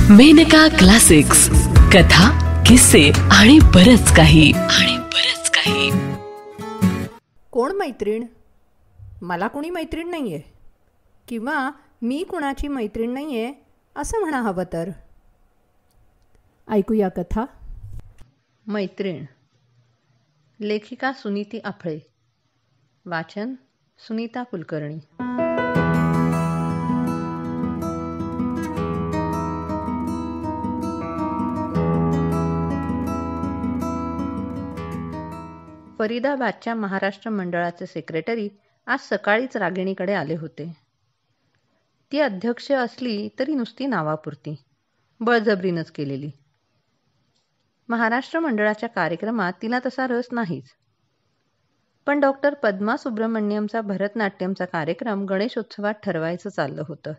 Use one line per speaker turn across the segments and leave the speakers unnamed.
Maneka classics, कथा, किस्से आणि बरच काही.
कोण मैत्रीण? मला कोणी मैत्रीण नाही आहे, किंवा मी कुणाची मैत्रीण नाही आहे असं म्हणा हवं तर. ऐकूया कथा.
मैत्रीण. लेखिका सुनीती आफळे. वाचन सुनीता कुलकर्णी. फरीदाबादच्या महाराष्ट्र मंडळाचे सेक्रेटरी आज सकाळीच रागिणीकडे आले होते. ती अध्यक्ष असली तरी नुसती नावापुरती, बळजबरीनंच केलेली. महाराष्ट्र मंडळाच्या कार्यक्रमात तिला तसा रस नाहीच. पण डॉक्टर पद्मा सुब्रमण्यमचा भरतनाट्यमचा कार्यक्रम गणेशोत्सवात ठरवायचं चाललं होतं.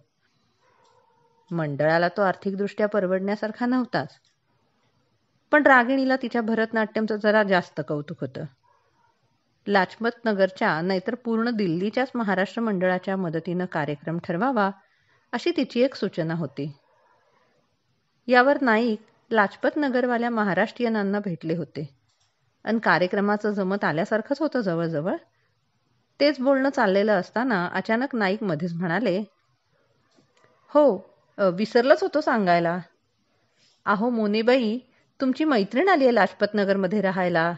मंडळाला तो आर्थिकदृष्ट्या परवडण्यासारखा नव्हताच, पण रागिणीला तिच्या भरतनाट्यमचं जरा जास्त कौतुक होतं. लाजपत नगरच्या नाहीतर पूर्ण दिल्लीच्याच महाराष्ट्र मंडळाच्या मदतीनं कार्यक्रम ठरवावा अशी तिची एक सूचना होती. यावर नाईक लाजपत नगरवाल्या महाराष्ट्रीयनांना भेटले होते आणि कार्यक्रमाचं जमत आल्यासारखंच होतं जवळजवळ. तेच बोलणं चाललेलं असताना अचानक नाईक मध्येच म्हणाले, हो, विसरलंच होतो सांगायला. अहो मोनीबाई, तुमची मैत्रीण आली आहे लाजपत नगरमध्ये राहायला.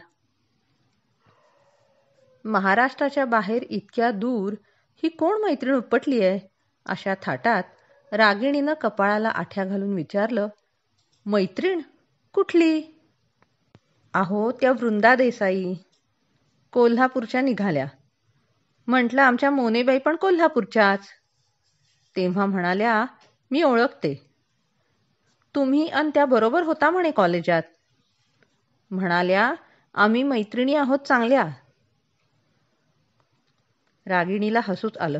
महाराष्ट्राच्या बाहेर इतक्या दूर ही कोण मैत्रीण उपटली आहे अशा थाटात रागिणीनं कपाळाला आठ्या घालून विचारलं, मैत्रीण कुठली? अहो त्या वृंदा देसाई कोल्हापूरच्या निघाल्या. म्हटलं आमच्या मोनेबाई पण कोल्हापूरच्याच. तेव्हा म्हणाल्या, मी ओळखते, तुम्ही आणि त्या बरोबर होता म्हणे कॉलेजात. म्हणाल्या, आम्ही मैत्रिणी आहोत चांगल्या. रागिणीला हसूच आलं.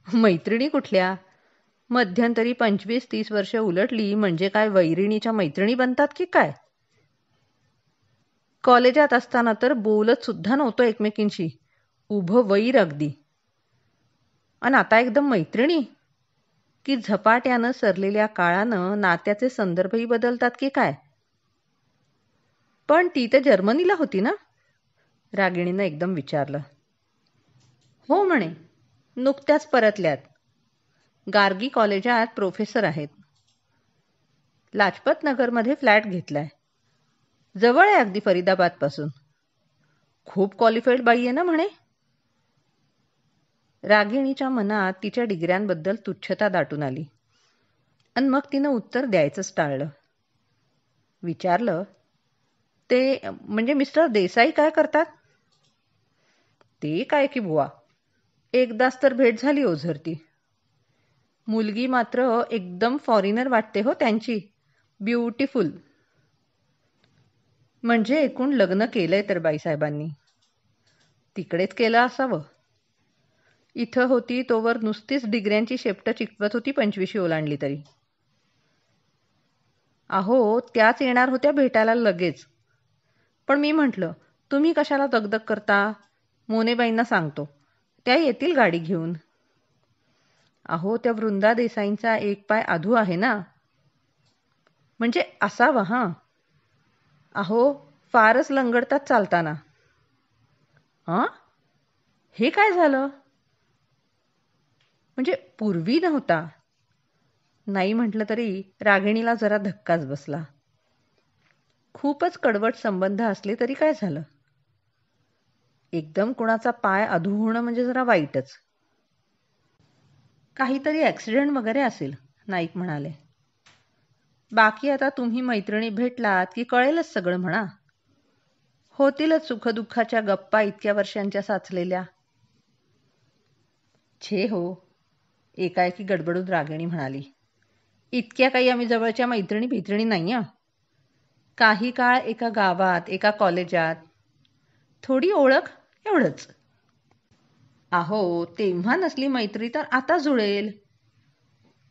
मैत्रिणी कुठल्या? मध्यंतरी 25-30 वर्ष उलटली म्हणजे काय वैरिणीच्या मैत्रिणी बनतात की काय? कॉलेजात असताना तर बोलत सुद्धा नव्हतो एकमेकींशी, उभं वैर अगदी. आणि आता एकदम मैत्रिणी? की झपाट्यानं सरलेल्या काळानं नात्याचे संदर्भही बदलतात की काय? पण ती तर जर्मनीला होती ना? रागिणीनं एकदम विचारलं. हो म्हणे, नुकत्याच परतल्यात. गार्गी कॉलेजात प्रोफेसर आहेत. लाजपत नगरमध्ये फ्लॅट घेतलाय. जवळ आहे अगदी फरीदाबादपासून. खूप क्वालिफाईड बाई आहे ना म्हणे. रागिणीच्या मनात तिच्या डिग्र्यांबद्दल तुच्छता दाटून आली आणि मग तिनं उत्तर द्यायचंच टाळलं. विचारलं, ते म्हणजे मिस्टर देसाई काय करतात? ते काय की बुवा, एकदाच तर भेट झाली ओझरती. मुलगी मात्र एकदम फॉरिनर वाटते हो त्यांची, ब्युटिफुल. म्हणजे एकूण लग्न केलंय तर बाईसाहेबांनी. तिकडेच केलं असावं. इथं होती तोवर नुसतीच डिग्र्यांची शेपटं चिकवत होती 25शी ओलांडली तरी. अहो त्याच येणार होत्या भेटायला लगेच. पण मी म्हटलं, तुम्ही कशाला दगदग करता? मोनेबाईंना सांगतो, त्या येतील गाडी घेऊन. अहो त्या वृंदा देसाईंचा एक पाय अधू आहे ना. म्हणजे असावा हां. अहो फारच लंगडतात चालताना. हां, हे काय झालं? म्हणजे पूर्वी नव्हता. नाही म्हटलं तरी रागिणीला जरा धक्काच बसला. खूपच कडवट संबंध असले तरी काय झालं? एकदम कुणाचा पाय अधू होणं म्हणजे जरा वाईटच. काहीतरी ॲक्सिडेंट वगैरे असेल, नाईक म्हणाले. बाकी आता तुम्ही मैत्रिणी भेटलात की कळेलच सगळं म्हणा. होतीलच सुखदुःखाच्या गप्पा इतक्या वर्षांच्या साचलेल्या. छे हो, एकाएकी गडबडून रागिणी म्हणाली. इतक्या काही आम्ही जवळच्या मैत्रिणी नाही हं. काही काळ एका गावात, एका कॉलेजात, थोडी ओळख एवढंच. अहो तेव्हा नसली मैत्री तर आता जुळेल.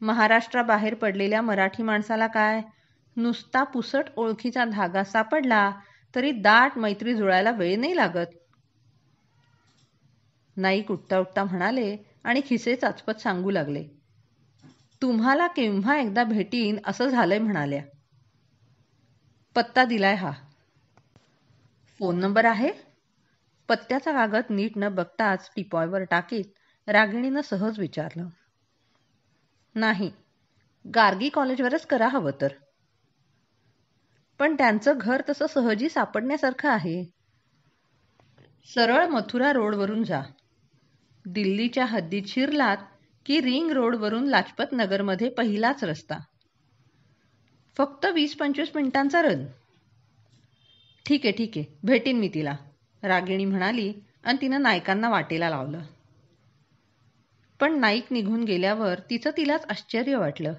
महाराष्ट्राबाहेर पडलेल्या मराठी माणसाला काय, नुसता पुसट ओळखीचा धागा सापडला तरी दाट मैत्री जुळायला वेळ नाही लागत. नाईक उठता उठता म्हणाले आणि खिसे चाचपत सांगू लागले, तुम्हाला केव्हा एकदा भेटीन असं झालंय म्हणाल्या. पत्ता दिलाय हा. फोन नंबर आहे? पत्त्याचा कागद नीट न बघताच टिपॉयवर टाकीत रागिणीनं सहज विचारलं. नाही, गार्गी कॉलेजवरच करा हवं तर. पण त्यांचं घर तसं सहजी सापडण्यासारखं आहे. सरळ मथुरा रोडवरून जा. दिल्लीच्या हद्दीत शिरलात की रिंग रोडवरून लाजपत नगरमध्ये पहिलाच रस्ता. फक्त 20-25 मिनिटांचा रन. ठीक आहे, भेटीन मी तिला, रागिणी म्हणाली आणि तिनं नायकांना वाटेला लावलं. पण नाईक निघून गेल्यावर तिचं तिलाच आश्चर्य वाटलं.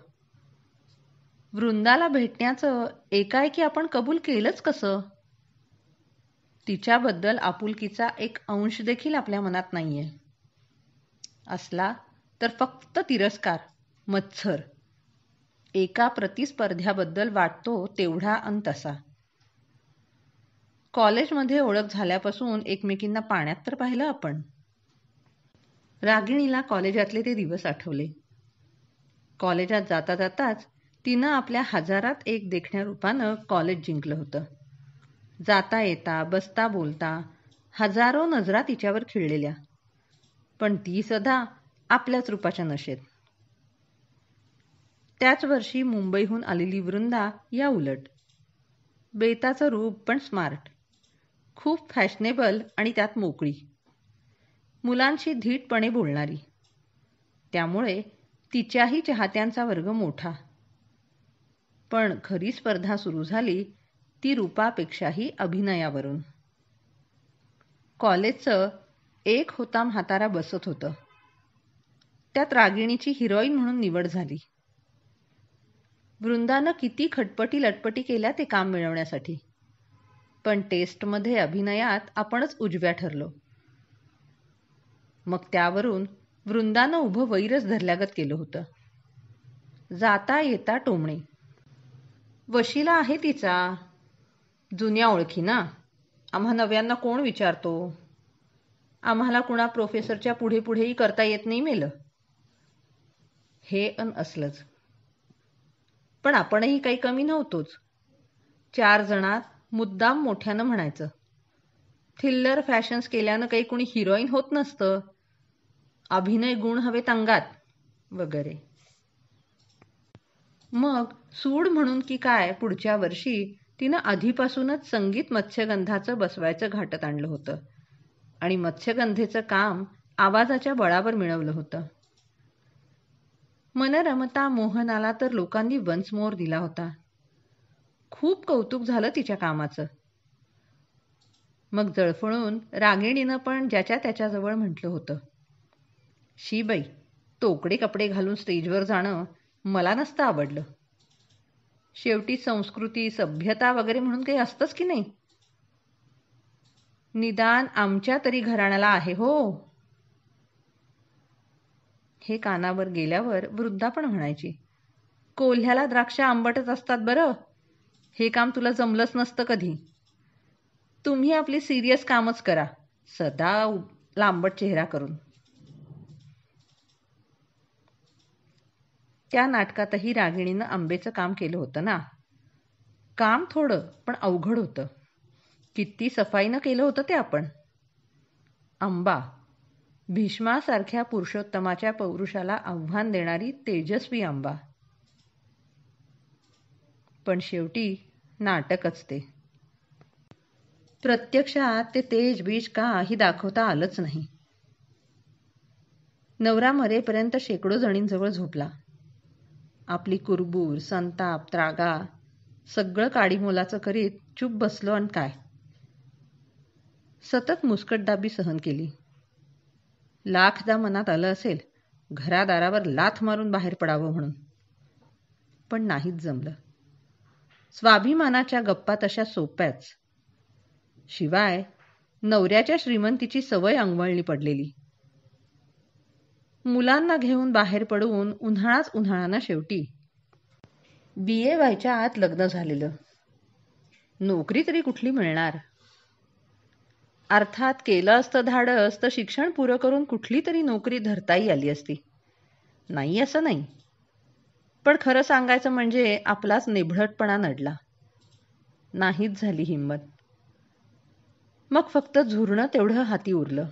वृंदाला भेटण्याचं एकाएकी आपण कबूल केलंच कसं? तिच्याबद्दल आपुलकीचा एक अंश देखील आपल्या मनात नाहीये. असला तर फक्त तिरस्कार, मत्सर. एका प्रतिस्पर्ध्याबद्दल वाटतो तेवढा अन तसा. कॉलेजमध्ये ओळख झाल्यापासून एकमेकींना पाण्यात तर पाहिलं आपण. रागिणीला कॉलेजातले ते दिवस आठवले. कॉलेजात जाता जाताच तिनं आपल्या हजारात एक देखण्या रूपानं कॉलेज जिंकलं होतं. जाता येता, बसता बोलता हजारो नजरा तिच्यावर खिळलेल्या. पण ती सदा आपल्याच रूपाच्या नशेत. त्याच वर्षी मुंबईहून आलेली वृंदा या उलट. बेताचं रूप पण स्मार्ट. खूप फॅशनेबल आणि त्यात मोकळी. मुलांशी धीटपणे बोलणारी. त्यामुळे तिच्याही चाहत्यांचा वर्ग मोठा. पण खरी स्पर्धा सुरू झाली ती रूपापेक्षाही अभिनयावरून. कॉलेजचं एक होताम हातारा बसत होतं. त्यात रागिणीची हिरोईन म्हणून निवड झाली. वृंदानं किती खटपटी लटपटी केल्या ते काम मिळवण्यासाठी. पण टेस्टमध्ये अभिनयात आपणच उजव्या ठरलो. मग त्यावरून वृंदानं उभं वैरच धरल्यागत केलं होतं. जाता येता टोमणे. वशिला आहे तिचा. जुन्या ओळखी ना. आम्हा नव्यांना कोण विचारतो? आम्हाला कुणा प्रोफेसरच्या पुढे पुढेही करता येत नाही मेलं. हे अन असलंच. पण आपणही काही कमी नव्हतोच. 4 जणात मुद्दाम मोठ्यानं म्हणायचं. थिल्लर फॅशन्स केल्यानं काही कुणी हिरोईन होत नसतं. अभिनय गुण हवेत अंगात वगैरे. मग सूड म्हणून की काय पुढच्या वर्षी तिनं आधीपासूनच संगीत मत्स्यगंधाचं बसवायचं घाटत आणलं होतं. आणि मत्स्यगंधेचं काम आवाजाच्या बळावर मिळवलं होतं. मनरमता मोहनाला तर लोकांनी वन्स मोर दिला होता. खूप कौतुक झालं तिच्या कामाचं. मग जळफळून रागिणीनं पण ज्याच्या त्याच्याजवळ म्हटलं होतं, शी बाई, तोकडे कपडे घालून स्टेजवर जाणं मला नसतं आवडलं. शेवटी संस्कृती, सभ्यता वगैरे म्हणून काही असतंच की नाही. निदान आमच्या तरी घराण्याला आहे हो. हे कानावर गेल्यावर वृद्धा पण म्हणायची, कोल्ह्याला द्राक्ष आंबटच असतात बरं. हे काम तुला जमलंच नसतं कधी. तुम्ही आपली सिरियस कामच करा, सदा लांबट चेहरा करून. त्या नाटकातही रागिणीनं आंबेचं काम केलं होतं ना. काम थोडं पण अवघड होतं. किती सफाईनं केलं होतं ते आपण. आंबा, भीष्मासारख्या पुरुषोत्तमाच्या पौरुषाला आव्हान देणारी तेजस्वी आंबा. पण शेवटी नाटकच ते. प्रत्यक्षात ते तेज बीज काही दाखवता आलंच नाही. नवरा मरेपर्यंत शेकडो जणींजवळ झोपला. आपली कुरबूर, संताप, त्रागा सगळं काडीमोलाचं करीत चूप बसलो आणि काय. सतत मुस्कटदाबी सहन केली. लाखदा मनात आलं असेल घरादारावर लाथ मारून बाहेर पडावं म्हणून. पण नाहीच जमलं. स्वाभिमानाच्या गप्पा तशा सोप्याच. शिवाय नवऱ्याच्या श्रीमंतीची सवय अंगवळणी पडलेली. मुलांना घेऊन बाहेर पडून उन्हाळाच उन्हाळा शेवटी. BA व्हायच्या आत लग्न झालेलं. नोकरी तरी कुठली मिळणार. अर्थात केलं असतं धाडस तर शिक्षण पुरं करून कुठली तरी नोकरी धरताही आली असती. नाही असं नाही. पण खरं सांगायचं म्हणजे आपलाच निभळटपणा नडला. नाहीच झाली हिंमत. मग फक्त झुरणं तेवढं हाती उरलं.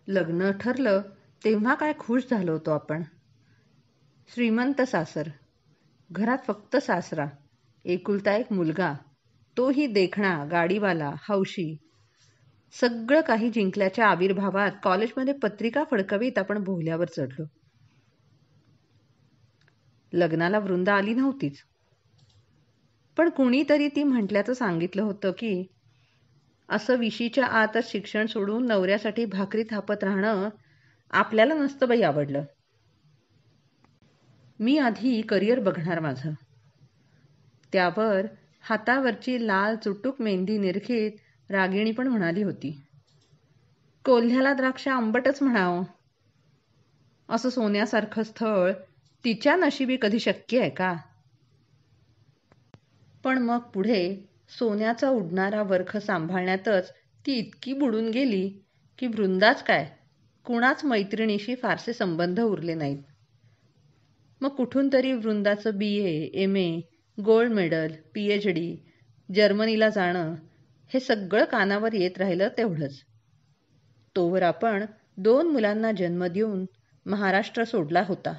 लग्न ठरलं तेव्हा काय खुश झालो होतो आपण. श्रीमंत सासर, घरात फक्त सासरा, एकुलता एक मुलगा, तोही देखणा, गाडीवाला, हौशी. सगळं काही जिंकल्याच्या आविर्भावात कॉलेजमध्ये पत्रिका फडकवीत आपण बोहल्यावर चढलो. लग्नाला वृंदा आली नव्हतीच, पण कुणीतरी ती म्हटल्याचं सांगितलं होतं की असं विशीच्या आतच शिक्षण सोडून नवऱ्यासाठी भाकरी थापत राहणं आपल्याला नसतं बाई आवडलं. मी आधी करिअर बघणार माझं. त्यावर हातावरची लाल चुटूक मेहंदी निरखीत रागिणी पण म्हणाली होती, कोल्ह्याला द्राक्ष आंबटच म्हणावं. असं सोन्यासारखं स्थळ तिच्या नशिबी कधी शक्य आहे का? पण मग पुढे सोन्याचा उडणारा वरख सांभाळण्यातच ती इतकी बुडून गेली की वृंदाच काय, कुणाच मैत्रिणीशी फारसे संबंध उरले नाहीत. मग कुठून तरी वृंदाचं BA, MA, gold medal, PhD, जर्मनीला जाणं हे सगळं कानावर येत राहिलं तेवढंच. तोवर आपण 2 मुलांना जन्म देऊन महाराष्ट्र सोडला होता.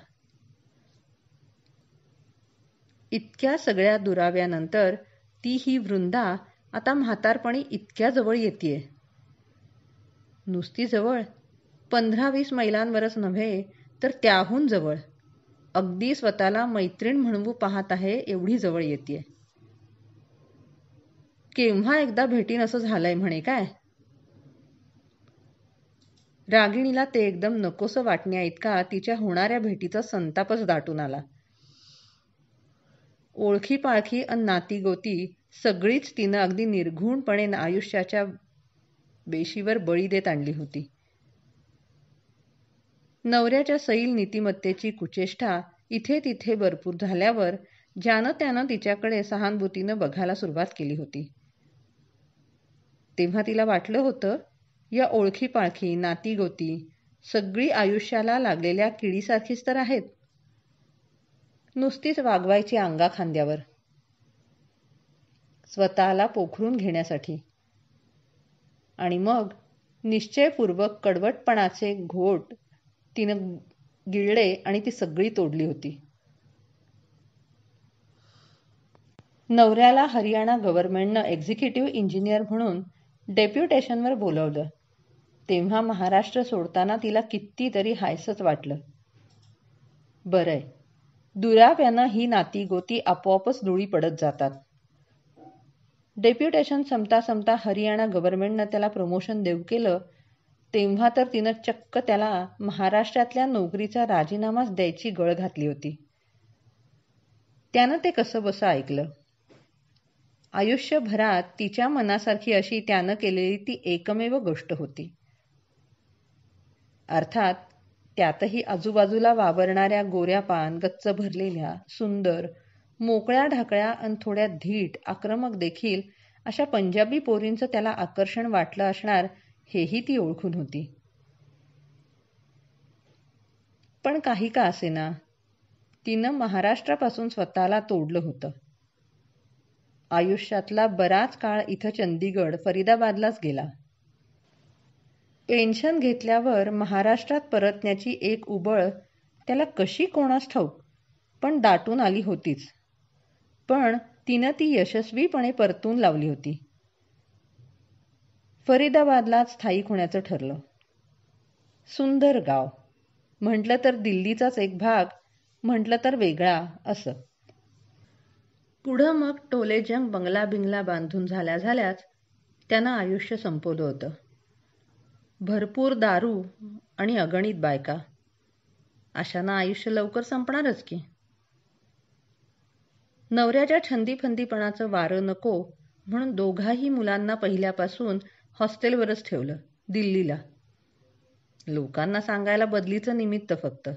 इतक्या सगळ्या दुराव्यानंतर ती ही वृंदा आता म्हातारपणी इतक्या जवळ येतेय. नुसती जवळ, 15-20 मैलांवरच नव्हे तर त्याहून जवळ, अगदी स्वतःला मैत्रीण म्हणवू पाहत आहे एवढी जवळ येतेय. केव्हा एकदा भेटीन असं झालंय म्हणे काय. रागिणीला ते एकदम नकोसं वाटण्या इतका तिच्या होणाऱ्या भेटीचा संतापच दाटून आला. ओळखी पाळखी अन नाती गोती सगळीच तिनं अगदी निर्घुणपणे आयुष्याच्या बेशीवर बळी देत आणली होती. नवऱ्याच्या सैल नीतिमत्तेची कुचेष्टा इथे तिथे भरपूर झाल्यावर ज्यानं त्यानं तिच्याकडे सहानुभूतीनं बघायला सुरुवात केली होती. तेव्हा तिला वाटलं होतं, या ओळखी पाळखी, नाती गोती सगळी आयुष्याला लागलेल्या किडीसारखीच तर आहेत, नुसतीच वागवायची अंगा खांद्यावर, स्वतःला पोखरून घेण्यासाठी. आणि मग निश्चयपूर्वक कडवटपणाचे घोट तिनं गिळले आणि ती सगळी तोडली होती. नवऱ्याला हरियाणा गव्हर्नमेंटनं एक्झिक्युटिव्ह इंजिनियर म्हणून डेप्युटेशनवर बोलवलं तेव्हा महाराष्ट्र सोडताना तिला कितीतरी हायसंच वाटलं. बरंय, दुराव्यानं ही नाती गोती आपोआपच धुळी पडत जातात. डेप्युटेशन संपता संपता हरियाणा गव्हर्नमेंटनं त्याला प्रमोशन देऊ केलं तेव्हा तर तिनं चक्क त्याला महाराष्ट्रातल्या नोकरीचा राजीनामाच द्यायची गळ घातली होती. त्यानं ते कसं बसं ऐकलं. आयुष्यभरात तिच्या मनासारखी अशी त्यानं केलेली ती एकमेव गोष्ट होती. अर्थात त्यातही आजूबाजूला वावरणाऱ्या गोऱ्यापान, गच्च भरलेल्या, सुंदर, मोकळ्या ढाकळ्या अन थोड्या धीट, आक्रमक देखील अशा पंजाबी पोरींचं त्याला आकर्षण वाटलं असणार हेही ती ओळखून होती. पण काही का असेना, तिनं महाराष्ट्रापासून स्वतःला तोडलं होतं. आयुष्यातला बराच काळ इथं चंदीगड, फरीदाबादलाच गेला. पेन्शन घेतल्यावर महाराष्ट्रात परतण्याची एक उबळ त्याला कशी कोणास ठाऊक पण दाटून आली होतीच. पण तिनं ती यशस्वीपणे परतून लावली होती. फरीदाबादलाच स्थायिक होण्याचं ठरलं. सुंदर गाव, म्हटलं तर दिल्लीचाच एक भाग, म्हटलं तर वेगळा असं. पुढं मग टोलेजंग बंगला बिंगला बांधून झाल्याच त्यानं आयुष्य संपवलं होतं. भरपूर दारू आणि अगणित बायका, अशानं आयुष्य लवकर संपणारच की. नवऱ्याच्या छंदीफंदीपणाचं वारं नको म्हणून दोघाही मुलांना पहिल्यापासून हॉस्टेलवरच ठेवलं, दिल्लीला. लोकांना सांगायला बदलीचं निमित्त फक्त.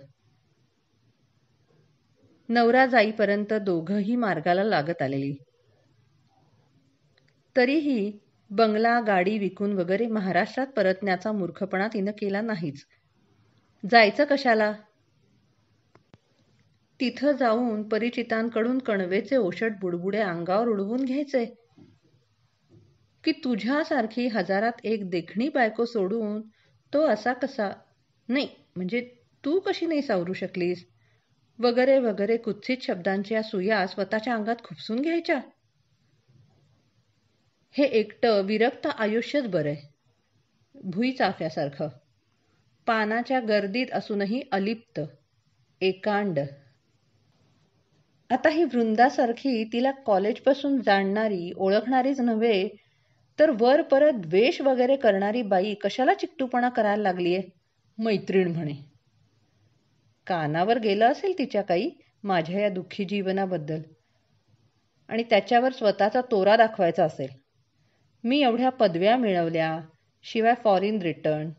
नवरा जाईपर्यंत दोघंही मार्गाला लागत आलेली. तरीही बंगला, गाडी विकून वगैरे महाराष्ट्रात परतण्याचा मूर्खपणा तिनं केला नाहीच. जायचं कशाला? तिथं जाऊन परिचितांकडून कणवेचे ओशट बुडबुडे अंगावर उडवून घ्यायचे? की तुझ्यासारखी हजारात एक देखणी बायको सोडून तो असा कसा, नाही म्हणजे तू कशी नाही सावरू शकलीस, वगैरे वगैरे कुत्सित शब्दांच्या सुया स्वतःच्या अंगात खुपसून घ्यायच्या? हे एकटं विरक्त आयुष्यच बरंय, भुई चाफ्यासारखं, पानाच्या गर्दीत असूनही अलिप्त, एकांड. आता ही वृंदासारखी तिला कॉलेजपासून जाणणारी ओळखणारीच नव्हे तर वर परत द्वेष वगैरे करणारी बाई कशाला चिकटूपणा करायला लागलीये? मैत्रीण म्हणे. कानावर गेलं असेल तिच्या काही माझ्या या दुःखी जीवनाबद्दल, आणि त्याच्यावर स्वतःचा तोरा दाखवायचा असेल. मी एवढ्या पदव्या मिळवल्या, शिवाय फॉरेन रिटर्न,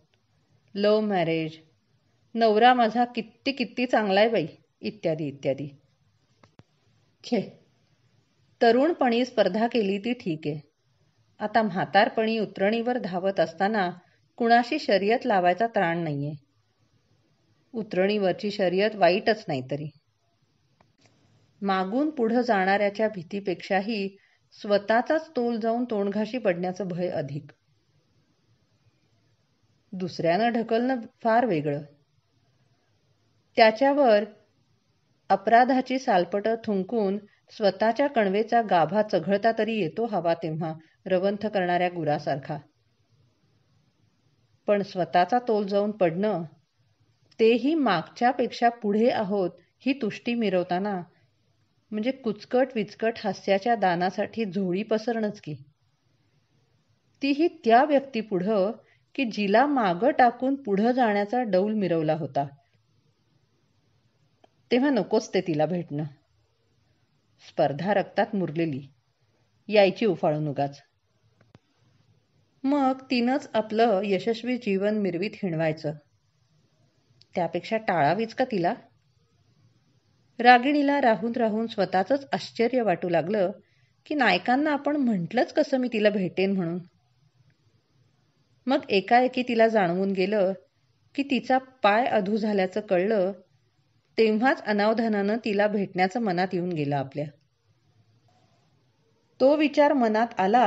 लव्ह मॅरेज, नवरा माझा किती किती चांगलाय बाई, इत्यादी इत्यादी. खे, तरुणपणी स्पर्धा केली ती ठीक आहे. आता म्हातारपणी उतरणीवर धावत असताना कुणाशी शर्यत लावायचा त्राण नाहीये. उतरणीवरची शर्यत वाईटच नाही तरी. मागून पुढं जाणाऱ्याच्या भीतीपेक्षाही स्वतःचाच तोल जाऊन तोंडघाशी पडण्याचं भय अधिक. दुसऱ्यानं ढकलणं फार वेगळं. त्याच्यावर अपराधाची सालपटं थुंकून स्वतःच्या कणवेचा गाभा चघळता तरी येतो हवा तेव्हा, रवंथ करणाऱ्या गुरासारखा. पण स्वतःचा तोल जाऊन पडणं, तेही मागच्यापेक्षा पुढे आहोत ही तुष्टी मिरवताना, म्हणजे कुचकट विचकट हास्याच्या दानासाठी झोळी पसरणच की. तीही त्या व्यक्तीपुढं की जिला मागं टाकून पुढं जाण्याचा डौल मिरवला होता. तेव्हा नकोच ते तिला भेटणं. स्पर्धा रक्तात मुरलेली, यायची उफाळून उगाच. मग तिनंच आपलं यशस्वी जीवन मिरवीत हिणवायचं. त्यापेक्षा टाळावीच का तिला? रागिणीला राहून राहून स्वतःच आश्चर्य वाटू लागलं की नायकांना आपण म्हटलंच कसं मी तिला भेटेन म्हणून. मग एकाएकी तिला जाणवून गेलं की तिचा पाय अधू झाल्याचं कळलं, तेव्हाच अनावधानानं तिला भेटण्याचं मनात येऊन गेलं आपल्या. तो विचार मनात आला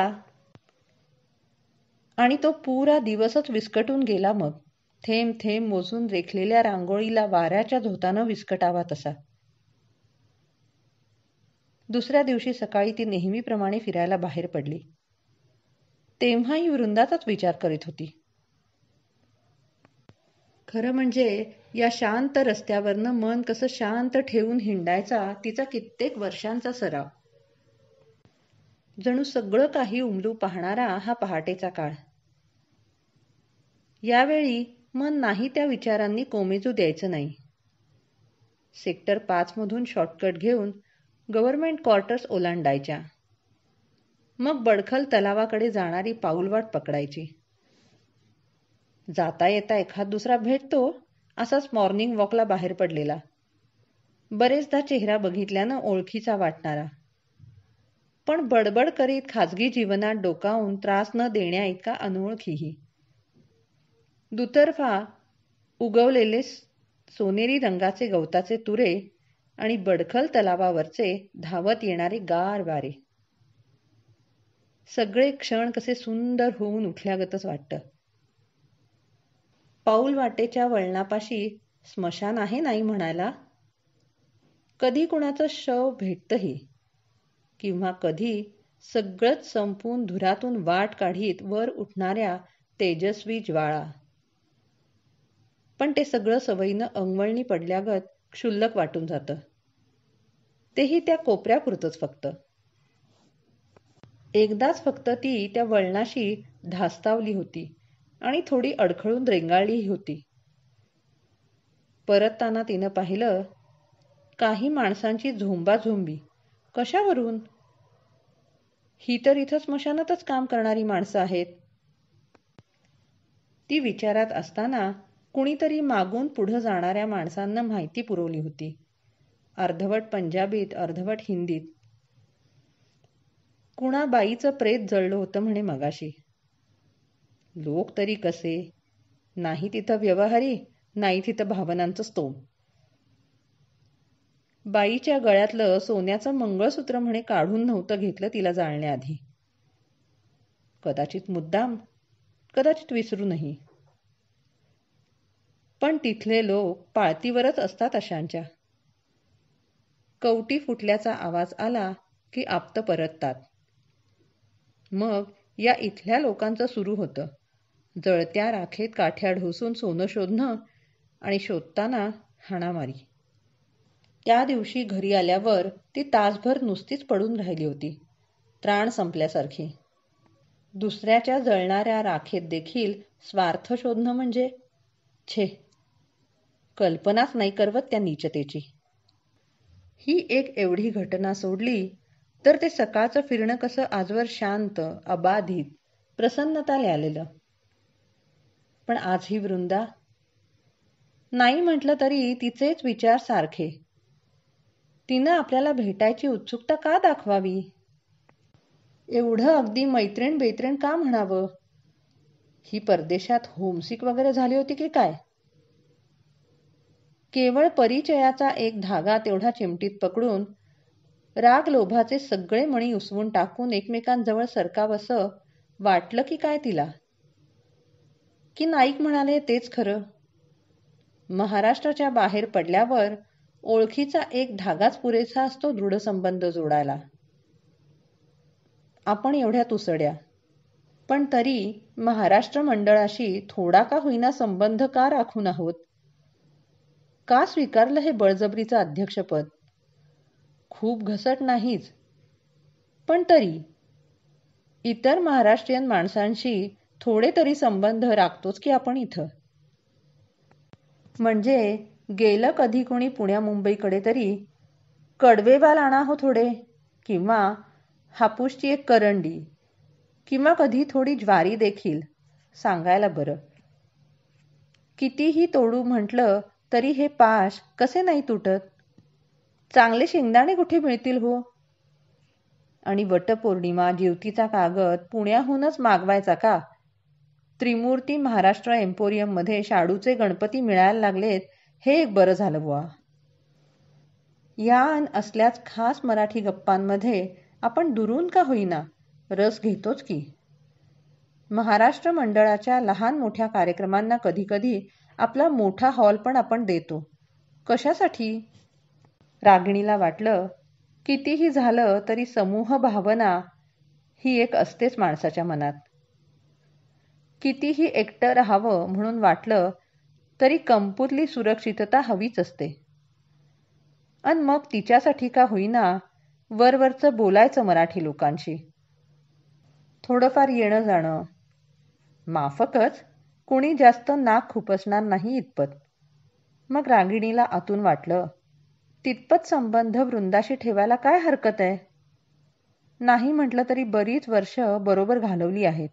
आणि तो पुरा दिवसच विस्कटून गेला. मग थेंब थेंब मोजून रेखलेल्या रांगोळीला वाऱ्याच्या झोतानं विस्कटावा तसा. दुसऱ्या दिवशी सकाळी ती नेहमीप्रमाणे फिरायला बाहेर पडली. तेव्हाही वृंदाचाच विचार करीत होती. खरं म्हणजे या शांत रस्त्यावरनं मन कसं शांत ठेवून हिंडायचा तिचा कित्येक वर्षांचा सराव. जणू सगळं काही उमलू पाहणारा हा पहाटेचा काळ. यावेळी मन नाही त्या विचारांनी कोमेजू द्यायचं नाही. सेक्टर 5 मधून शॉर्टकट घेऊन गव्हर्नमेंट क्वार्टर्स ओलांडायच्या. मग बडखल तलावाकडे जाणारी पाऊलवाट पकडायची. जाता येता एखाद दुसरा भेटतो असाच मॉर्निंग वॉकला बाहेर पडलेला, बरेचदा चेहरा बघितल्यानं ओळखीचा वाटणारा, पण बडबड करीत खाजगी जीवनात डोकावून त्रास न देण्या इतका अनोळखीही. दुतर्फा उगवलेले सोनेरी रंगाचे गवताचे तुरे आणि बडखल तलावावरचे धावत येणारे गार वारे. सगळे क्षण कसे सुंदर होऊन उठल्यागतच वाटतं. पाऊल वाटेच्या वळणापाशी स्मशान आहे नाही म्हणायला. कधी कुणाचं शव भेटतही, किंवा कधी सगळंच संपून धुरातून वाट काढीत वर उठणाऱ्या तेजस्वी ज्वाळा. पण ते सगळं सवयीनं अंगवळणी पडल्यागत क्षुल्लक वाटून जातं. तेही त्या कोपऱ्यापुरतंच फक्त. एकदाच फक्त ती त्या वळणाशी धास्तावली होती आणि थोडी अडखळून रेंगाळलीही होती. परतताना तिनं पाहिलं, काही माणसांची झोंबाझोंबी. कशावरून? ही तर इथं स्मशानातच काम करणारी माणसं आहेत. ती विचारात असताना कुणीतरी मागून पुढं जाणाऱ्या माणसांना माहिती पुरवली होती, अर्धवट पंजाबीत अर्धवट हिंदीत. कुणा बाईचं प्रेत जळलं होतं म्हणे मगाशी. लोक तरी कसे, नाही तिथं व्यवहारी, नाही तिथं भावनांचं स्तोम. बाईच्या गळ्यातलं सोन्याचं मंगळसूत्र म्हणे काढून नव्हतं घेतलं तिला जाळण्याआधी. कदाचित मुद्दाम, कदाचित विसरूनही. पण तिथले लोक पाळतीवरच असतात अशांच्या. कवटी फुटल्याचा आवाज आला की आप्त परततात. मग या इथल्या लोकांचं सुरू होतं जळत्या राखेत काठ्या ढोसून सोनं शोधणं आणि शोधताना हाणामारी. त्या दिवशी घरी आल्यावर ती तासभर नुसतीच पडून राहिली होती, त्राण संपल्यासारखी. दुसऱ्याच्या जळणाऱ्या राखेत देखील स्वार्थ शोधणं म्हणजे छे, कल्पनाच नाही करवत त्या नीचतेची. ही एक एवढी घटना सोडली तर ते सकाळचं फिरणं कसं आजवर शांत, अबाधित, प्रसन्नता ल्यालेलं. पण आज ही वृंदा, नाही म्हटलं तरी तिचेच विचार सारखे. तिनं आपल्याला भेटायची उत्सुकता का दाखवावी? एवढं अगदी मैत्रीण बेत्रीण का म्हणावं? ही परदेशात होमसिक वगैरे झाली होती की काय? केवळ परिचयाचा एक धागा तेवढा चिमटीत पकडून राग लोभाचे सगळे मणी उसवून टाकून एकमेकांजवळ सरकावसं वाटलं की काय तिला? की नाईक म्हणाले तेच खरं? महाराष्ट्राच्या बाहेर पडल्यावर ओळखीचा एक धागाच पुरेसा असतो दृढ संबंध जोडायला. आपण एवढ्या तुसड्या, पण तरी महाराष्ट्र मंडळाशी थोडा का होईना संबंध का राखून आहोत? का स्वीकारलं हे बळजबरीचं अध्यक्षपद? खूप घसट नाहीच, पण तरी इतर महाराष्ट्रीयन माणसांशी थोडे तरी संबंध राखतोच की आपण इथं. म्हणजे गेलं कधी कोणी पुण्या मुंबईकडे तरी कडवेवाल आणा हो थोडे, किंवा हापूसची एक करंडी, किंवा कधी थोडी ज्वारी देखील सांगायला बरं. कितीही तोडू म्हटलं तरी हे पाश कसे नाही तुटत? चांगले शेंगदाणे कुठे मिळतील हो? आणि वटपौर्णिमा जेवतीचा कागद पुण्याहूनच मागवायचा का? त्रिमूर्ती महाराष्ट्र एम्पोरियम मध्ये शाडूचे गणपती मिळायला लागलेत हे एक बरं झालं बुवा. या असल्याच खास मराठी गप्पांमध्ये आपण दुरून का होईना रस घेतोच की. महाराष्ट्र मंडळाच्या लहान मोठ्या कार्यक्रमांना कधी कधी आपला मोठा हॉल पण आपण देतो. कशासाठी? रागिणीला वाटलं कितीही झालं तरी समूह भावना ही एक असतेच माणसाच्या मनात. कितीही एकटं राहावं म्हणून वाटलं तरी कंपूतली सुरक्षितता हवीच असते. आणि मग तिच्यासाठी का होईना वरवरचं बोलायचं मराठी लोकांशी. थोडंफार येणं जाणं, माफकच, कोणी जास्त नाक खुपसणार नाही इतपत. मग रागिणीला आतून वाटलं तितपत संबंध वृंदाशी ठेवायला काय हरकत आहे? नाही म्हटलं तरी बरीच वर्ष बरोबर घालवली आहेत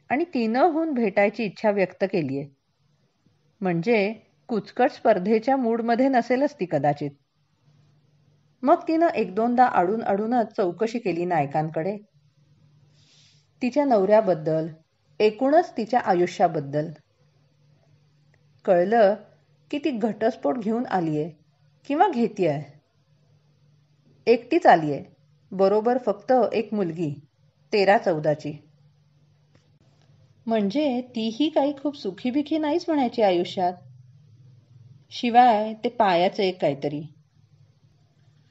आणि तिनं होऊन भेटायची इच्छा व्यक्त केली आहे. म्हणजे कुचकट स्पर्धेच्या मूडमध्ये नसेलच ती कदाचित. मग तिनं एक दोनदा आडून आडूनच चौकशी केली नायकांकडे, तिच्या नवऱ्याबद्दल, एकूणच तिच्या आयुष्याबद्दल. कळलं की ती घटस्फोट घेऊन आलीये किंवा घेतीये. एकटीच आलीये, बरोबर फक्त एक मुलगी 13-14ची. म्हणजे तीही काही खूप सुखीबिखी नाहीच म्हणायची आयुष्यात. शिवाय ते पायाचं एक काहीतरी.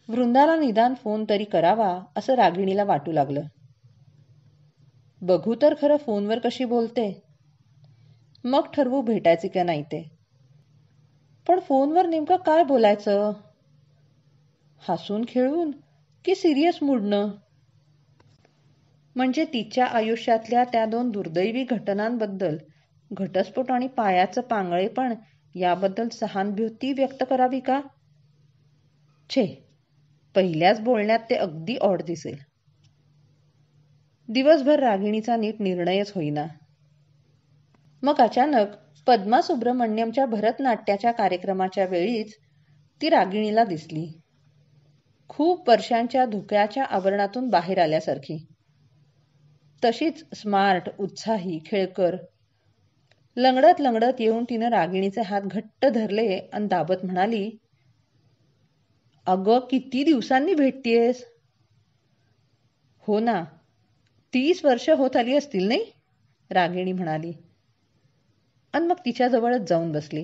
वृंदाला निदान फोन तरी करावा असं रागिणीला वाटू लागलं. बघू तर खरं फोनवर कशी बोलते, मग ठरवू भेटायचे का नाही ते. पण फोनवर नेमकं काय बोलायचं? हसून खेळून की सिरियस मूडनं? म्हणजे तिच्या आयुष्यातल्या त्या 2 दुर्दैवी घटनांबद्दल, घटस्फोट आणि पायाचं पांगळेपण याबद्दल सहानुभूती व्यक्त करावी का? छे, पहिल्याच बोलण्यात ते अगदी ऑड दिसेल. दिवसभर रागिणीचा नीट निर्णयच होईना. मग अचानक पद्मा सुब्रमण्यमच्या भरतनाट्याच्या कार्यक्रमाच्या वेळीच ती रागिणीला दिसली. खूप वर्षांच्या धुक्याच्या आवरणातून बाहेर आल्यासारखी. तशीच स्मार्ट, उत्साही, खेळकर. लंगडत लंगडत येऊन तिनं रागिणीचे हात घट्ट धरले आणि दाबत म्हणाली, अगं किती दिवसांनी भेटतीयस. हो ना, 30 वर्ष होत आली असतील नाही, रागिणी म्हणाली आणि मग तिच्याजवळच जाऊन बसली.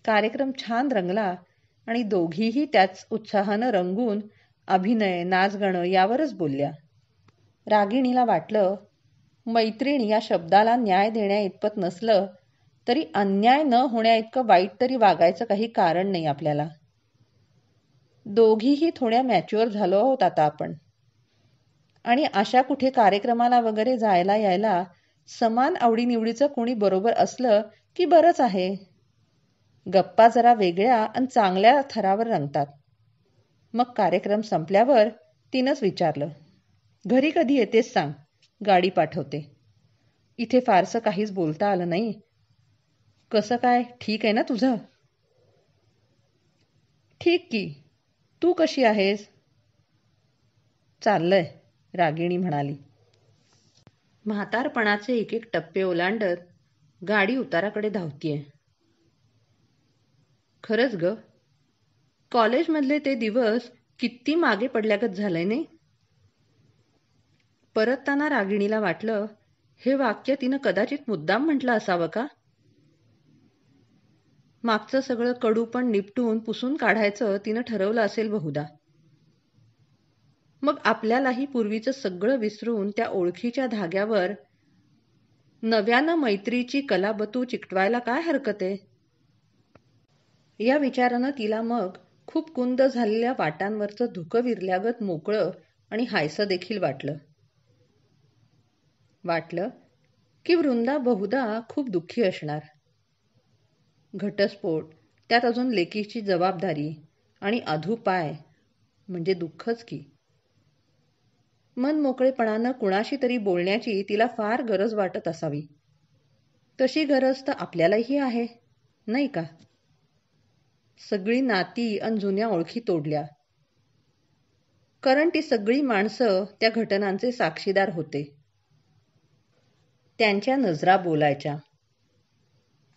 कार्यक्रम छान रंगला आणि दोघीही त्याच उत्साहानं रंगून अभिनय नाचगाणं यावरच बोलल्या. रागिणीला वाटलं मैत्रीण या शब्दाला न्याय देण्या इतपत नसलं तरी अन्याय न होण्या इतकं वाईट तरी वागायचं काही कारण नाही आपल्याला. दोघीही थोड्या मॅच्युअर झालो आहोत आता आपण, आणि अशा कुठे कार्यक्रमाला वगैरे जायला यायला समान आवडीनिवडीचं कोणी बरोबर असलं की बरंच आहे. गप्पा जरा वेगळ्या आणि चांगल्या थरावर रंगतात. मग कार्यक्रम संपल्यावर तिनंच विचारलं, घरी कधी येतेस सांग, गाडी पाठवते. इथे फारसं काहीच बोलता आलं नाही. कसं काय, ठीक आहे ना तुझं? ठीक की, तू कशी आहेस? चाललंय, रागिणी म्हणाली. म्हातारपणाचे एक एक टप्पे ओलांडत गाडी उताराकडे धावतीये. खरंच ग, कॉलेजमधले ते दिवस किती मागे पडल्यागत झालंय नाही. परतताना रागिणीला वाटलं हे वाक्य तिनं कदाचित मुद्दाम म्हटलं असावं का. मागचं सगळं कडूपण निपटून पुसून काढायचं तिनं ठरवलं असेल बहुधा. मग आपल्यालाही पूर्वीचं सगळं विसरून त्या ओळखीच्या धाग्यावर नव्यानं मैत्रीची कलाबतू चिकटवायला काय हरकत आहे. या विचारानं तिला मग खूप कुंद झालेल्या वाटांवरचं धुकं विरल्यागत मोकळं आणि हायसं देखील वाटलं की वृंदा बहुधा खूप दुःखी असणार. घटस्फोट, त्यात अजून लेकीची जबाबदारी आणि अधूपाय म्हणजे दुःखच की. मन मोकळेपणानं कुणाशी तरी बोलण्याची तिला फार गरज वाटत असावी. तशी गरज तर आपल्यालाही आहे नाही का. सगळी नाती अन जुन्या ओळखी तोडल्या, कारण ती सगळी माणसं त्या घटनांचे साक्षीदार होते. त्यांच्या नजरा बोलायच्या.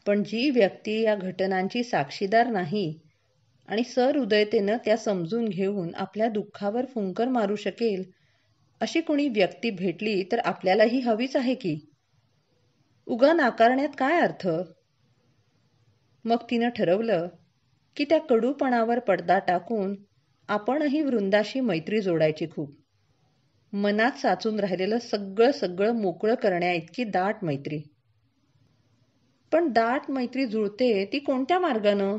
पण जी व्यक्ती या घटनांची साक्षीदार नाही आणि सहृदयतेनं त्या समजून घेऊन आपल्या दुःखावर फुंकर मारू शकेल अशी कोणी व्यक्ती भेटली तर आपल्यालाही हवीच आहे की. उगा नाकारण्यात काय अर्थ. मग तिनं ठरवलं की त्या कडूपणावर पडदा टाकून आपणही वृंदाशी मैत्री जोडायची. खूप मनात साचून राहिलेलं सगळं मोकळं करण्या इतकी दाट मैत्री. पण दाट मैत्री जुळते ती कोणत्या मार्गानं.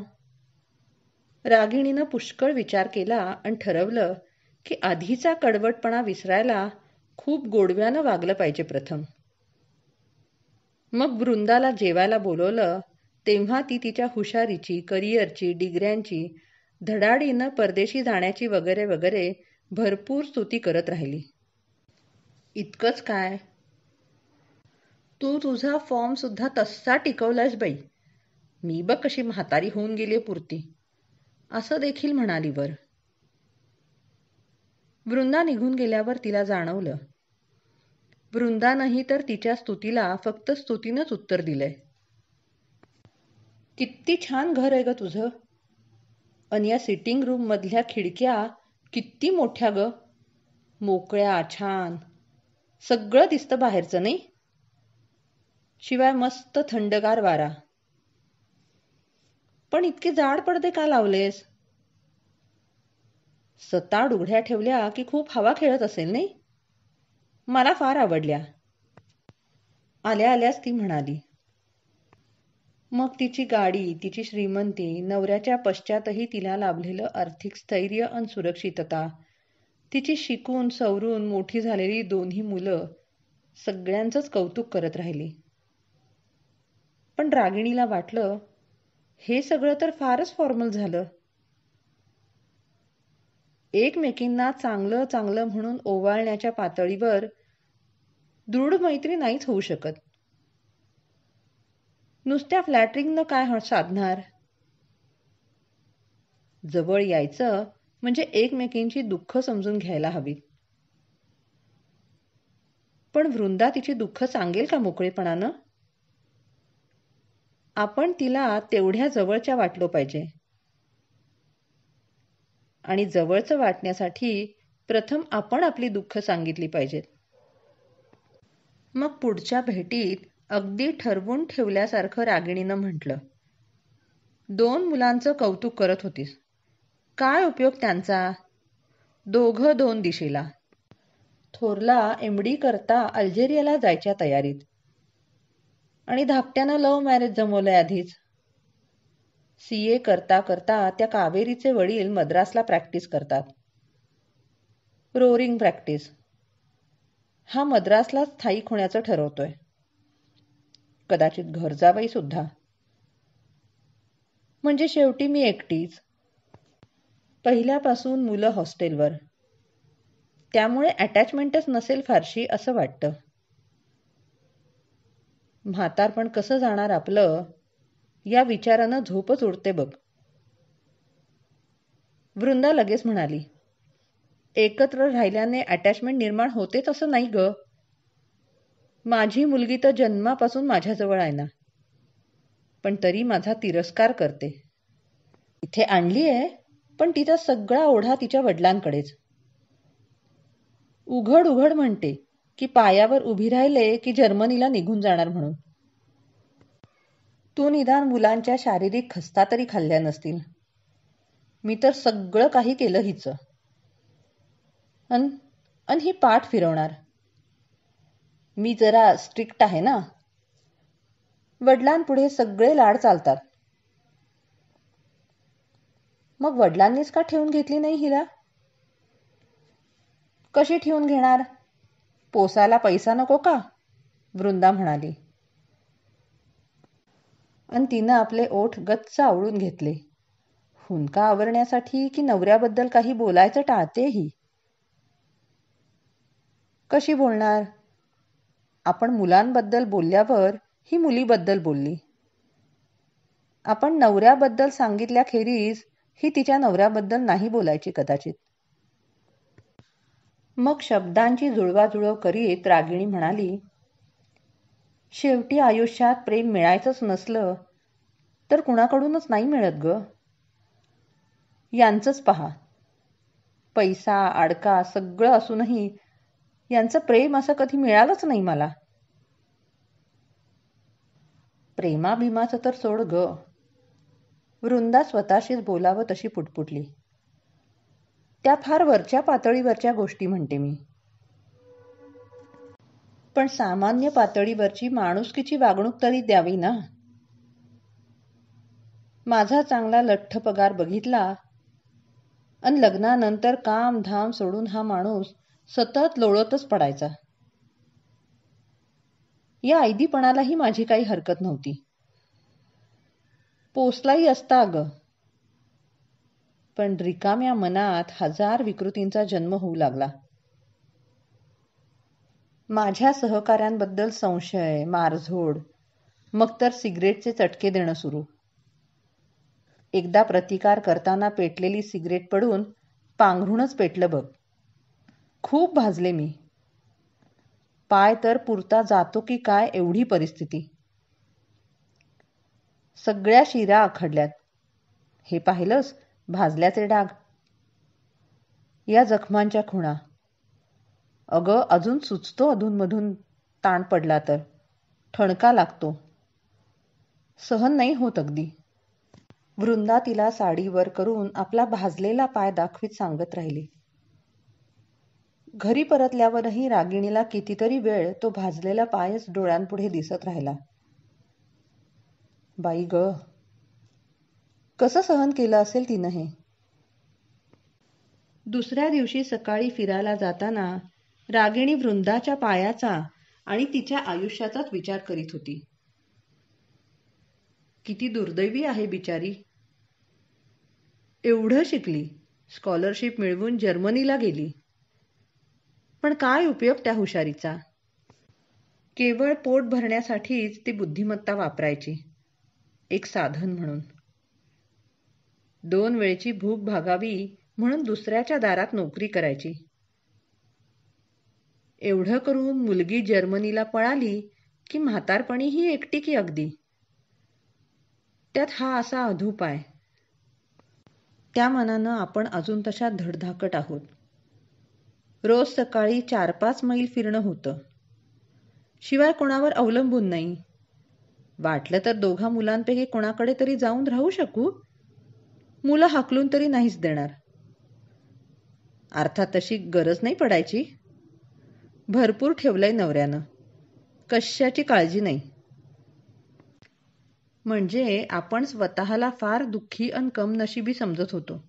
रागिणीनं पुष्कळ विचार केला आणि ठरवलं की आधीचा कडवटपणा विसरायला खूप गोडव्यानं वागलं पाहिजे प्रथम. मग वृंदाला जेवायला बोलवलं तेव्हा ती तिच्या हुशारीची, करिअरची, डिग्र्यांची, धडाडीनं परदेशी जाण्याची वगैरे वगैरे भरपूर स्तुती करत राहिली. इतकंच काय, तू तुझा फॉर्म सुद्धा तसा टिकवलास बाई, मी बघ कशी म्हातारी होऊन गेली पुरती, असं देखील म्हणाली वर. वृंदा निघून गेल्यावर तिला जाणवलं वृंदानंही तर तिच्या स्तुतीला फक्त स्तुतीनंच उत्तर दिलंय. किती छान घर आहे ग तुझं, अन या सिटिंग रूम मधल्या खिडक्या किती मोठ्या ग, मोकळ्या, छान, सगळं दिसतं बाहेरचं नाही. शिवाय मस्त थंडगार वारा. पण इतके जाड पडदे का लावलेस. सताड उघड्या ठेवल्या की खूप हवा खेळत असेल नाही. मला फार आवडल्या, आल्या आल्याच ती म्हणाली. मग तिची गाडी, तिची श्रीमंती, नवऱ्याच्या पश्चातही तिला लाभलेलं आर्थिक स्थैर्य आणि सुरक्षितता, तिची शिकून सवरून मोठी झालेली दोन्ही मुलं, सगळ्यांचंच कौतुक करत राहिली. पण रागिणीला वाटलं हे सगळं तर फारच फॉर्मल झालं. एकमेकींना चांगलं चांगलं म्हणून ओवाळण्याच्या पातळीवर दृढ मैत्री नाहीच होऊ शकत. नुसत्या फ्लॅटरिंगनं काय साधणार. जवळ यायचं म्हणजे एकमेकींची दुःख समजून घ्यायला हवी. पण वृंदा तिची दुःख सांगेल का मोकळेपणानं. आपण तिला तेवढ्या जवळच्या वाटलो पाहिजे. आणि जवळचं वाटण्यासाठी प्रथम आपण आपली दुःख सांगितली पाहिजेत. मग पुढच्या भेटीत अगदी ठरवून ठेवल्यासारखं रागिणीनं म्हटलं, 2 मुलांचं कौतुक करत होतीस. काय उपयोग त्यांचा? दोघं 2 दिशेला. थोरला MD करता अल्जेरियाला जायच्या तयारीत. आणि धाकट्यानं लव्ह मॅरेज जमवलंय आधीच. CA करता करता त्या कावेरीचे वडील मद्रासला प्रॅक्टिस करतात. Roaring practice. हा मद्रासला स्थायिक होण्याचं ठरवतोय. कदाचित घरजावई सुद्धा. म्हणजे शेवटी मी एकटीच. पहिल्यापासून मुलं हॉस्टेलवर. त्यामुळे अटॅचमेंटच नसेल फारशी असं वाटतं. म्हातारपण कसं जाणार आपलं या विचारानं झोपच उडते बघ. वृंदा लगेच म्हणाली, एकत्र राहिल्याने अटॅचमेंट निर्माण होतेच असं नाही ग. माझी मुलगी तर जन्मापासून माझ्याजवळ आहे ना, पण तरी माझा तिरस्कार करते. इथे आणली आहे, पण तिचा सगळा ओढा तिच्या वडिलांकडेच. उघड उघड म्हणते की पायावर उभी राहिले की जर्मनीला निघून जाणार म्हणून. तू निदान मुलांच्या शारीरिक खस्ता तरी खाल्ल्या नसतील. मी तर सगळं काही केलं हिचं. अन ही पाठ फिरवणार. मी जरा स्ट्रिक्ट आहे ना. वडिलांपुढे सगळे लाड चालतात. मग वडिलांनीच का ठेवून घेतली नाही हिला? कशी ठेवून घेणार? पोसायला पैसा नको का? वृंदा म्हणाली. आणि तिनं आपले ओठ गच्च आवळून घेतले. हुंदका आवरण्यासाठी की नवऱ्याबद्दल काही बोलायचं टाळतेही. कशी बोलणार? आपण मुलांबद्दल बोलल्यावर ही मुलीबद्दल बोलली. आपण नवऱ्याबद्दल सांगितल्याखेरीज ही तिच्या नवऱ्याबद्दल नाही बोलायची कदाचित. मग शब्दांची जुळवाजुळव करीत रागिणी म्हणाली, शेवटी आयुष्यात प्रेम मिळायचंच नसलं तर कुणाकडूनच नाही मिळत ग. यांचंच पहा. पैसा आडका सगळं असूनही यांचं प्रेम असं कधी मिळालंच नाही मला. प्रेमाभिमाचं तर सोड ग. वृंदा स्वतःशीच बोलावं तशी पुटपुटली. त्या फार वरच्या पातळीवरच्या गोष्टी म्हणते मी. पण सामान्य पातळीवरची माणुसकीची वागणूक तरी द्यावी ना. माझा चांगला लठ्ठ पगार बघितला आणि लग्नानंतर काम धाम सोडून हा माणूस सतत लोळतच पडायचा. या ऐदीपणालाही माझी काही हरकत नव्हती. पोसलाही असता अगं. पण रिकाम्या मनात 1000 विकृतींचा जन्म होऊ लागला. माझ्या सहकाऱ्यांबद्दल संशय, मारझोड, मग तर सिगरेटचे चटके देणं सुरू. एकदा प्रतिकार करताना पेटलेली सिगरेट पडून पांघरूणच पेटलं बघ. खूप भाजले मी. पाय तर पुरता जातो की काय एवढी परिस्थिती. सगळ्या शिरा आखडल्यात. हे पाहिलंस भाजल्याचे डाग. या जखमांच्या खुणा. अगं अजून सुचतो अधूनमधून ताण पडला तर. ठणका लागतो. सहन नाही होत अगदी. वृंदा तिला साडीवर करून आपला भाजलेला पाय दाखवीत सांगत राहिली. घरी परतल्यावरही रागिणीला कितीतरी वेळ तो भाजलेला पायच डोळ्यांपुढे दिसत राहिला. बाई ग, कसं सहन केलं असेल तिनं हे. दुसऱ्या दिवशी सकाळी फिरायला जाताना रागिणी वृंदाच्या पायाचा आणि तिच्या आयुष्याचाच विचार करीत होती. किती दुर्दैवी आहे बिचारी. एवढं शिकली, स्कॉलरशिप मिळवून जर्मनीला गेली. पण काय उपयोग त्या हुशारीचा. केवळ पोट भरण्यासाठीच ती बुद्धिमत्ता वापरायची, एक साधन म्हणून. 2 वेळची भूक भागावी म्हणून दुसऱ्याच्या दारात नोकरी करायची. एवढं करून मुलगी जर्मनीला पळाली की म्हातारपणी ही एकटी की अगदी. त्यात हा असा अधूपाय. त्या मानानं आपण अजून तशा धडधाकट आहोत. रोज सकाळी 4-5 मैल फिरणं होतं. शिवाय कोणावर अवलंबून नाही. वाटलं तर 2 मुलांपैकी कोणाकडे तरी जाऊन राहू शकू. मुलं हाकलून तरी नाहीच देणार. अर्थात तशी गरज नाही पडायची. भरपूर ठेवलंय नवऱ्यानं. कशाची काळजी नाही. म्हणजे आपण स्वतःला फार दुःखी अन कमनशिबी समजत होतो.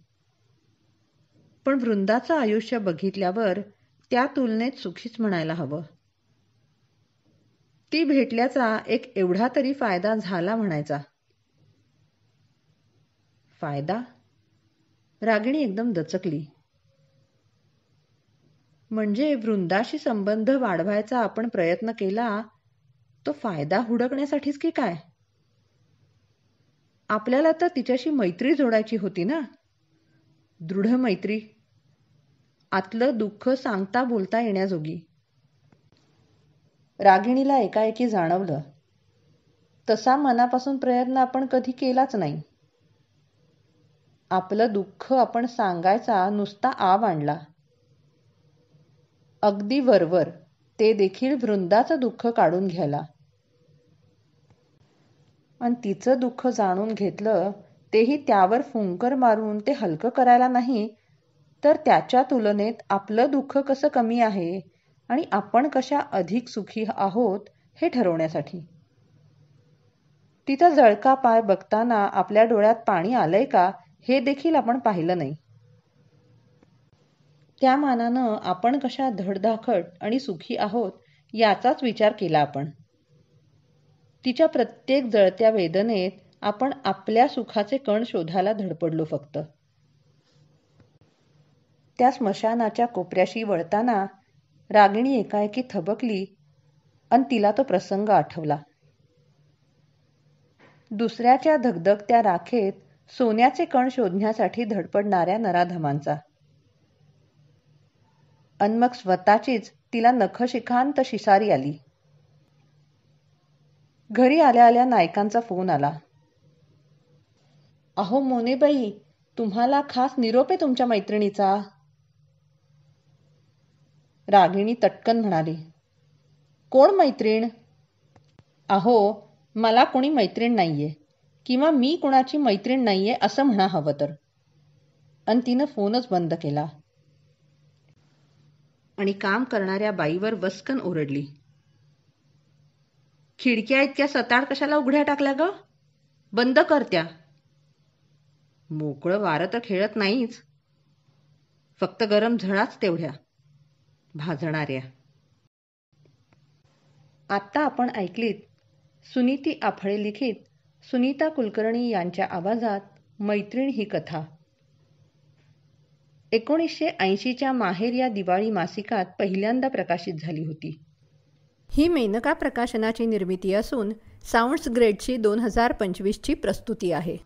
पण वृंदाचं आयुष्य बघितल्यावर त्या तुलनेत सुखीच म्हणायला हवं. ती भेटल्याचा एक एवढा तरी फायदा झाला म्हणायचा. फायदा? रागिणी एकदम दचकली. म्हणजे वृंदाशी संबंध वाढवायचा आपण प्रयत्न केला तो फायदा हुडकण्यासाठीच की काय? आपल्याला तर तिच्याशी मैत्री जोडायची होती ना. दृढ मैत्री. आतलं दुःख सांगता बोलता येण्याजोगी. रागिणीला एकाएकी जाणवलं. तसा मनापासून प्रयत्न आपण कधी केलाच नाही. आपलं दुःख आपण सांगायचा नुसता आव आणला. अगदी वरवर ते देखील वृंदाचं दुःख काढून घ्यायला. आणि तिचं दुःख जाणून घेतलं तेही त्यावर फुंकर मारून ते हलकं करायला नाही, तर त्याच्या तुलनेत आपलं दुःख कसं कमी आहे आणि आपण कशा अधिक सुखी आहोत हे ठरवण्यासाठी. तिचा जळका पाय बघताना आपल्या डोळ्यात पाणी आलंय का हे देखील आपण पाहिलं नाही. त्या मानानं आपण कशा धडधाकट आणि सुखी आहोत याचाच विचार केला आपण. तिच्या प्रत्येक जळत्या वेदनेत आपण आपल्या सुखाचे कण शोधायला धडपडलो फक्त. त्या स्मशानाच्या कोपऱ्याशी वळताना रागिणी एकाएकी थबकली आणि तिला तो प्रसंग आठवला. दुसऱ्याच्या धगधगत्या राखेत सोन्याचे कण शोधण्यासाठी धडपडणाऱ्या नराधमांचा. अन मग स्वतःचीच तिला नखशिखांत शिसारी आली. घरी आल्या आल्या नायकांचा फोन आला. अहो मोनेबाई, तुम्हाला खास निरोप आहे तुमच्या मैत्रिणीचा. रागिणी तटकन म्हणाली, कोण मैत्रीण? अहो, मला कोणी मैत्रीण नाहीये किंवा मी कोणाची मैत्रीण नाहीये असं म्हणा हवं तर. अन तिनं फोनच बंद केला आणि काम करणाऱ्या बाईवर वस्कन ओरडली, खिडक्या इतक्या सताड कशाला उघड्या टाकल्या ग? बंद कर त्या. मोकळं वारं तर खेळत नाहीच, फक्त गरम झळाच तेवढ्या भाजणाऱ्या. आत्ता आपण ऐकलीत सुनीती आफळे लिखित सुनीता कुलकर्णी यांच्या आवाजात मैत्रीण ही कथा. 1980च्या माहेर या दिवाळी मासिकात पहिल्यांदा प्रकाशित झाली होती.
ही मेनका प्रकाशनाची निर्मिती असून साऊंड्स ग्रेडची 2025ची प्रस्तुती आहे.